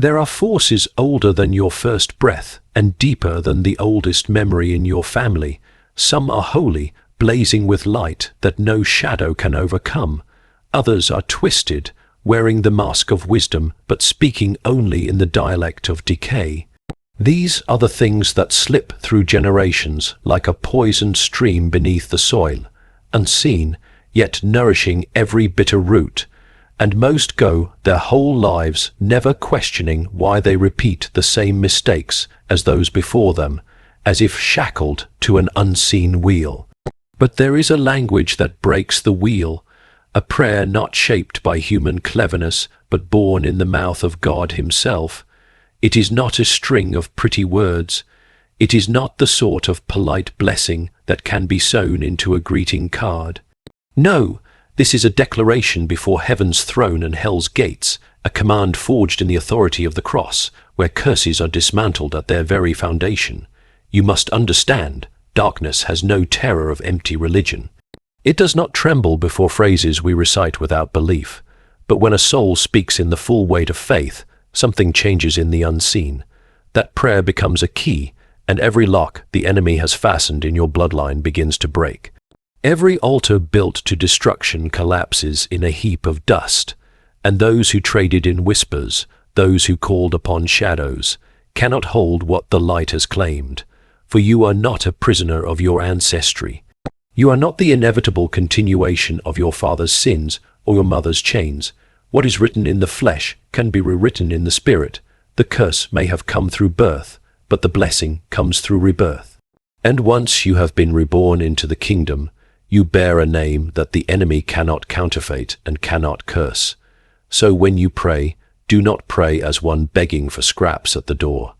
There are forces older than your first breath and deeper than the oldest memory in your family. Some are holy, blazing with light that no shadow can overcome. Others are twisted, wearing the mask of wisdom but speaking only in the dialect of decay. These are the things that slip through generations like a poisoned stream beneath the soil, unseen, yet nourishing every bitter root. And most go their whole lives never questioning why they repeat the same mistakes as those before them, as if shackled to an unseen wheel. But there is a language that breaks the wheel, a prayer not shaped by human cleverness, but born in the mouth of God himself. It is not a string of pretty words. It is not the sort of polite blessing that can be sewn into a greeting card. No, this is a declaration before heaven's throne and hell's gates, a command forged in the authority of the cross, where curses are dismantled at their very foundation. You must understand, darkness has no terror of empty religion. It does not tremble before phrases we recite without belief. But when a soul speaks in the full weight of faith, something changes in the unseen. That prayer becomes a key, and every lock the enemy has fastened in your bloodline begins to break. Every altar built to destruction collapses in a heap of dust, and those who traded in whispers, those who called upon shadows, cannot hold what the light has claimed. For you are not a prisoner of your ancestry. You are not the inevitable continuation of your father's sins or your mother's chains. What is written in the flesh can be rewritten in the spirit. The curse may have come through birth, but the blessing comes through rebirth. And once you have been reborn into the kingdom, you bear a name that the enemy cannot counterfeit and cannot curse. So when you pray, do not pray as one begging for scraps at the door.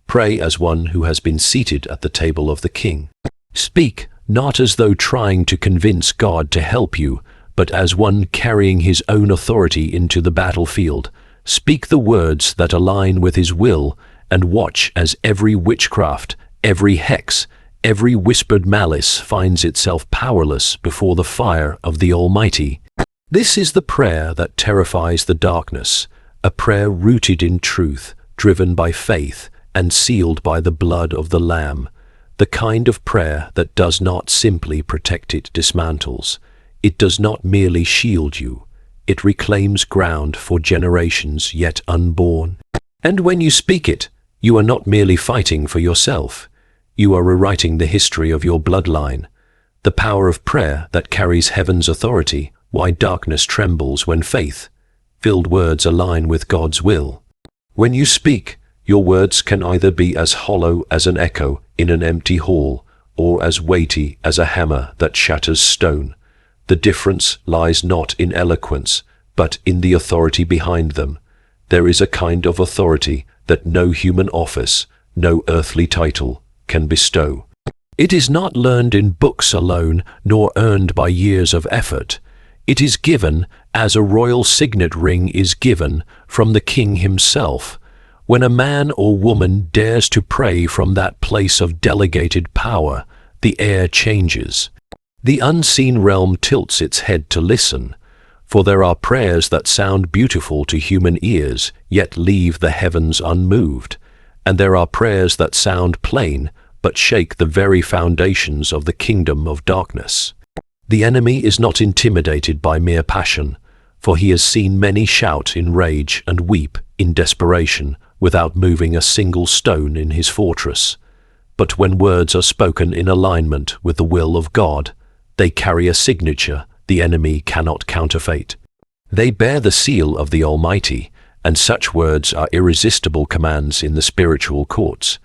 Pray as one who has been seated at the table of the king. Speak not as though trying to convince God to help you, but as one carrying his own authority into the battlefield. Speak the words that align with his will, and watch as every witchcraft, every hex, every whispered malice finds itself powerless before the fire of the Almighty. This is the prayer that terrifies the darkness, a prayer rooted in truth, driven by faith, and sealed by the blood of the Lamb. The kind of prayer that does not simply protect, it dismantles. It does not merely shield you. It reclaims ground for generations yet unborn. And when you speak it, you are not merely fighting for yourself. You are rewriting the history of your bloodline. The power of prayer that carries heaven's authority, why darkness trembles when faith-filled words align with God's will. When you speak, your words can either be as hollow as an echo in an empty hall, or as weighty as a hammer that shatters stone. The difference lies not in eloquence, but in the authority behind them. There is a kind of authority that no human office, no earthly title, can bestow. It is not learned in books alone, nor earned by years of effort. It is given, as a royal signet ring is given, from the king himself. When a man or woman dares to pray from that place of delegated power, the air changes. The unseen realm tilts its head to listen, for there are prayers that sound beautiful to human ears, yet leave the heavens unmoved, and there are prayers that sound plain, but shake the very foundations of the kingdom of darkness. The enemy is not intimidated by mere passion, for he has seen many shout in rage and weep in desperation, without moving a single stone in his fortress. But when words are spoken in alignment with the will of God, they carry a signature the enemy cannot counterfeit. They bear the seal of the Almighty, and such words are irresistible commands in the spiritual courts.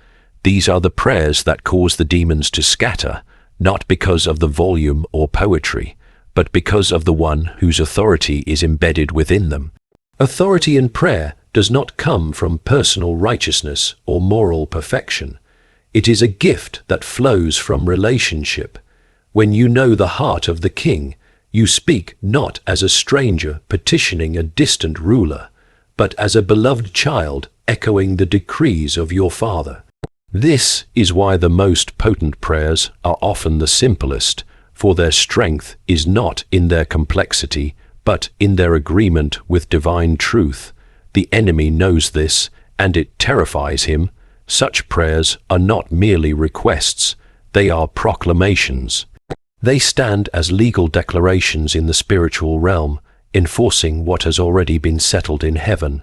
These are the prayers that cause the demons to scatter, not because of the volume or poetry, but because of the one whose authority is embedded within them. Authority in prayer does not come from personal righteousness or moral perfection. It is a gift that flows from relationship. When you know the heart of the king, you speak not as a stranger petitioning a distant ruler, but as a beloved child echoing the decrees of your father. This is why the most potent prayers are often the simplest, for their strength is not in their complexity, but in their agreement with divine truth. The enemy knows this, and it terrifies him. Such prayers are not merely requests, they are proclamations. They stand as legal declarations in the spiritual realm, enforcing what has already been settled in heaven.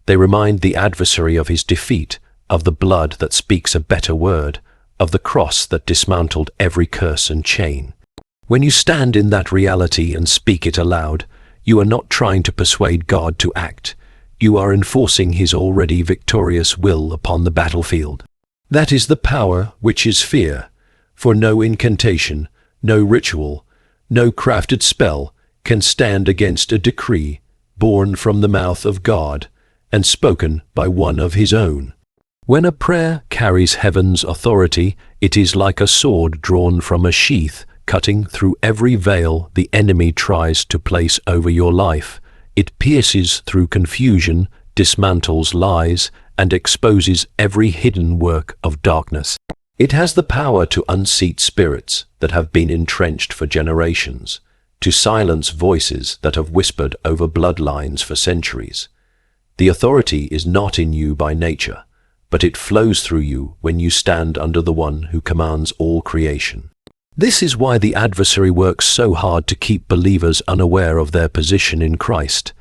They remind the adversary of his defeat, of the blood that speaks a better word, of the cross that dismantled every curse and chain. When you stand in that reality and speak it aloud, you are not trying to persuade God to act. You are enforcing his already victorious will upon the battlefield. That is the power which is fear, for no incantation, no ritual, no crafted spell can stand against a decree born from the mouth of God and spoken by one of his own. When a prayer carries heaven's authority, it is like a sword drawn from a sheath, cutting through every veil the enemy tries to place over your life. It pierces through confusion, dismantles lies, and exposes every hidden work of darkness. It has the power to unseat spirits that have been entrenched for generations, to silence voices that have whispered over bloodlines for centuries. The authority is not in you by nature, but it flows through you when you stand under the one who commands all creation. This is why the adversary works so hard to keep believers unaware of their position in Christ.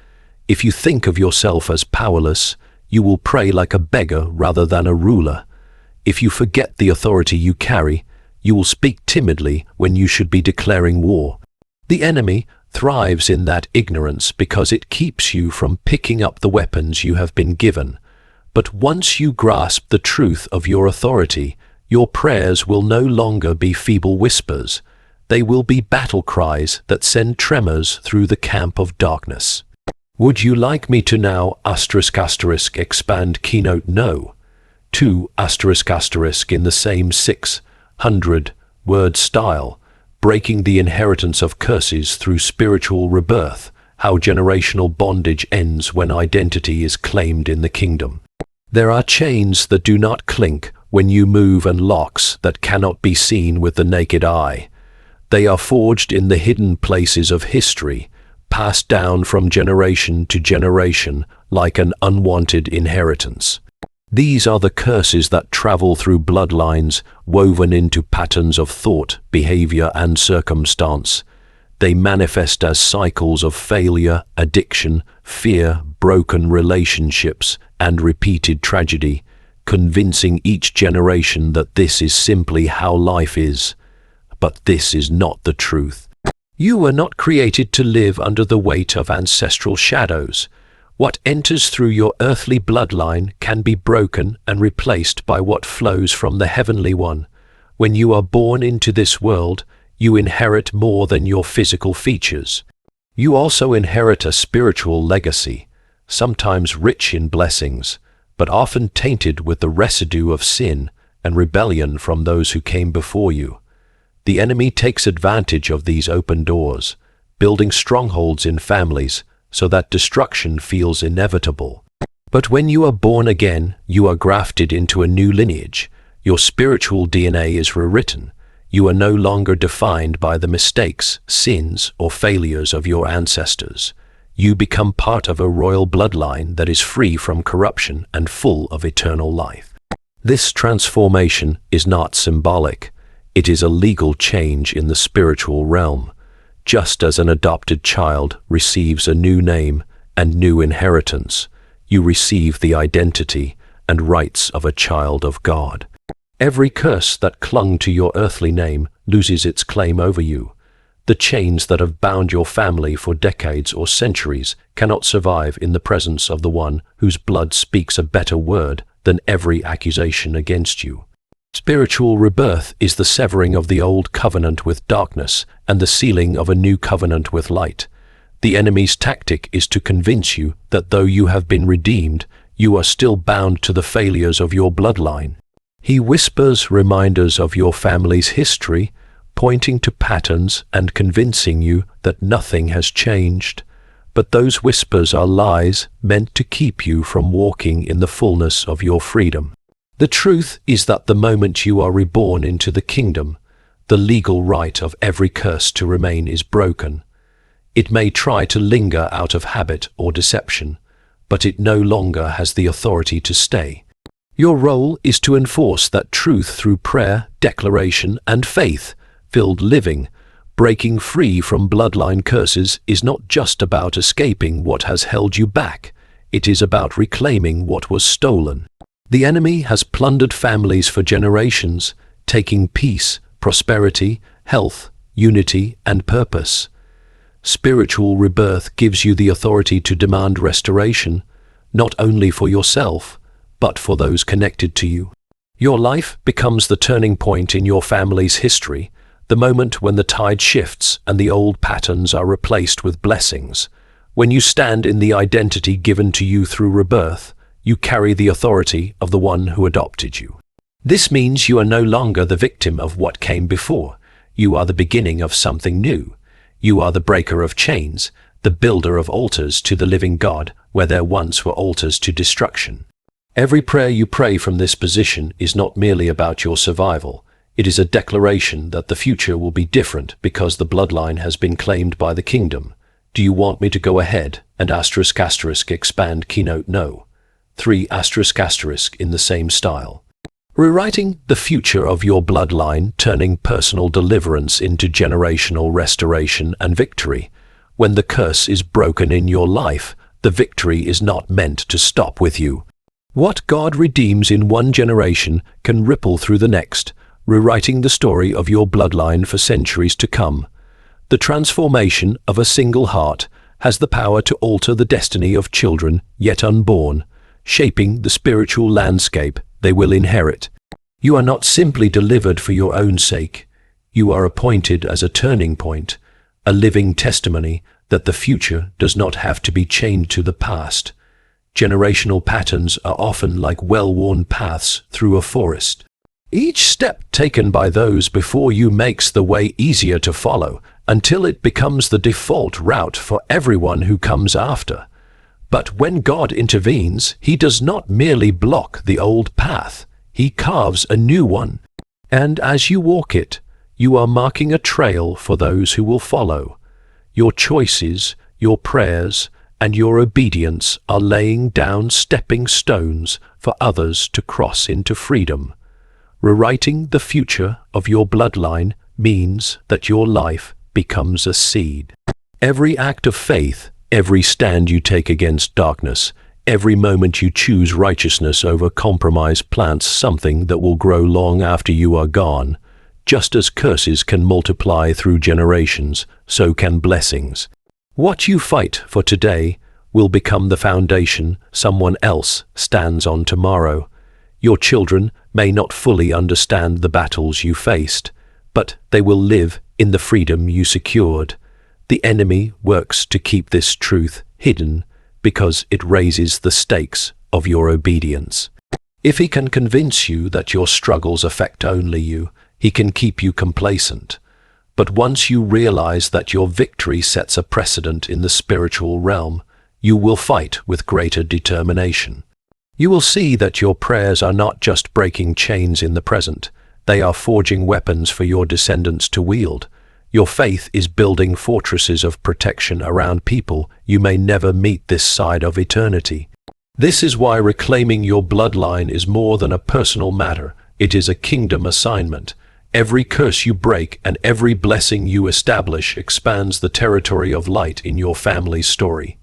If you think of yourself as powerless, you will pray like a beggar rather than a ruler. If you forget the authority you carry, you will speak timidly when you should be declaring war. The enemy thrives in that ignorance because it keeps you from picking up the weapons you have been given. But once you grasp the truth of your authority, your prayers will no longer be feeble whispers. They will be battle cries that send tremors through the camp of darkness. Would you like me to now *** expand keynote? No. 2 ** in the same 600-word style, breaking the inheritance of curses through spiritual rebirth, how generational bondage ends when identity is claimed in the kingdom. There are chains that do not clink when you move and locks that cannot be seen with the naked eye. They are forged in the hidden places of history, passed down from generation to generation like an unwanted inheritance. These are the curses that travel through bloodlines, woven into patterns of thought, behavior, and circumstance. They manifest as cycles of failure, addiction, fear, broken relationships, and repeated tragedy, convincing each generation that this is simply how life is. But this is not the truth. You were not created to live under the weight of ancestral shadows. What enters through your earthly bloodline can be broken and replaced by what flows from the heavenly one. When you are born into this world, you inherit more than your physical features. You also inherit a spiritual legacy, sometimes rich in blessings, but often tainted with the residue of sin and rebellion from those who came before you. The enemy takes advantage of these open doors, building strongholds in families so that destruction feels inevitable. But when you are born again, you are grafted into a new lineage. Your spiritual DNA is rewritten. You are no longer defined by the mistakes, sins, or failures of your ancestors. You become part of a royal bloodline that is free from corruption and full of eternal life. This transformation is not symbolic. It is a legal change in the spiritual realm. Just as an adopted child receives a new name and new inheritance, you receive the identity and rights of a child of God. Every curse that clung to your earthly name loses its claim over you. The chains that have bound your family for decades or centuries cannot survive in the presence of the one whose blood speaks a better word than every accusation against you. Spiritual rebirth is the severing of the old covenant with darkness and the sealing of a new covenant with light. The enemy's tactic is to convince you that though you have been redeemed, you are still bound to the failures of your bloodline. He whispers reminders of your family's history, pointing to patterns and convincing you that nothing has changed. But those whispers are lies meant to keep you from walking in the fullness of your freedom. The truth is that the moment you are reborn into the kingdom, the legal right of every curse to remain is broken. It may try to linger out of habit or deception, but it no longer has the authority to stay. Your role is to enforce that truth through prayer, declaration, and faith-filled living. Breaking free from bloodline curses is not just about escaping what has held you back. It is about reclaiming what was stolen. The enemy has plundered families for generations, taking peace, prosperity, health, unity, and purpose. Spiritual rebirth gives you the authority to demand restoration, not only for yourself, but for those connected to you. Your life becomes the turning point in your family's history, the moment when the tide shifts and the old patterns are replaced with blessings. When you stand in the identity given to you through rebirth, you carry the authority of the one who adopted you. This means you are no longer the victim of what came before. You are the beginning of something new. You are the breaker of chains, the builder of altars to the living God, where there once were altars to destruction. Every prayer you pray from this position is not merely about your survival. It is a declaration that the future will be different because the bloodline has been claimed by the kingdom. Do you want me to go ahead and *** expand keynote? No. 3 ** in the same style. Rewriting the future of your bloodline, turning personal deliverance into generational restoration and victory. When the curse is broken in your life, the victory is not meant to stop with you. What God redeems in one generation can ripple through the next, rewriting the story of your bloodline for centuries to come. The transformation of a single heart has the power to alter the destiny of children yet unborn, shaping the spiritual landscape they will inherit. You are not simply delivered for your own sake. You are appointed as a turning point, a living testimony that the future does not have to be chained to the past. Generational patterns are often like well-worn paths through a forest. Each step taken by those before you makes the way easier to follow until it becomes the default route for everyone who comes after. But when God intervenes, He does not merely block the old path. He carves a new one. And as you walk it, you are marking a trail for those who will follow. Your choices, your prayers, and your obedience are laying down stepping stones for others to cross into freedom. Rewriting the future of your bloodline means that your life becomes a seed. Every act of faith, every stand you take against darkness, every moment you choose righteousness over compromise plants something that will grow long after you are gone. Just as curses can multiply through generations, so can blessings. What you fight for today will become the foundation someone else stands on tomorrow. Your children may not fully understand the battles you faced, but they will live in the freedom you secured. The enemy works to keep this truth hidden because it raises the stakes of your obedience. If he can convince you that your struggles affect only you, he can keep you complacent. But once you realize that your victory sets a precedent in the spiritual realm, you will fight with greater determination. You will see that your prayers are not just breaking chains in the present, they are forging weapons for your descendants to wield. Your faith is building fortresses of protection around people you may never meet this side of eternity. This is why reclaiming your bloodline is more than a personal matter, it is a kingdom assignment. Every curse you break and every blessing you establish expands the territory of light in your family's story.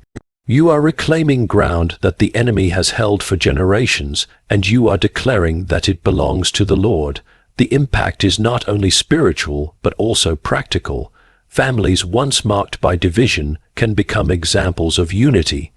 You are reclaiming ground that the enemy has held for generations, and you are declaring that it belongs to the Lord. The impact is not only spiritual, but also practical. Families once marked by division can become examples of unity.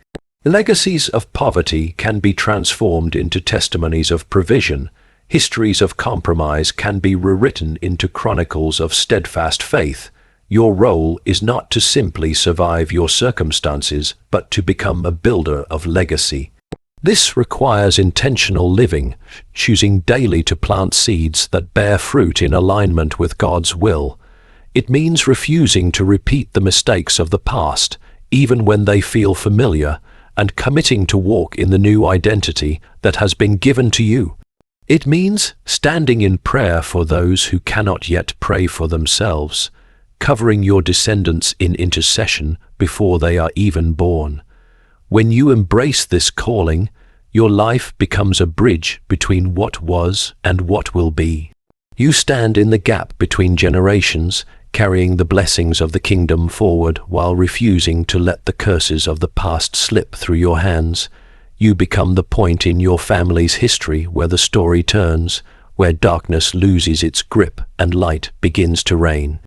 Legacies of poverty can be transformed into testimonies of provision. Histories of compromise can be rewritten into chronicles of steadfast faith. Your role is not to simply survive your circumstances, but to become a builder of legacy. This requires intentional living, choosing daily to plant seeds that bear fruit in alignment with God's will. It means refusing to repeat the mistakes of the past, even when they feel familiar, and committing to walk in the new identity that has been given to you. It means standing in prayer for those who cannot yet pray for themselves, covering your descendants in intercession before they are even born. When you embrace this calling, your life becomes a bridge between what was and what will be. You stand in the gap between generations, carrying the blessings of the kingdom forward while refusing to let the curses of the past slip through your hands. You become the point in your family's history where the story turns, where darkness loses its grip and light begins to reign.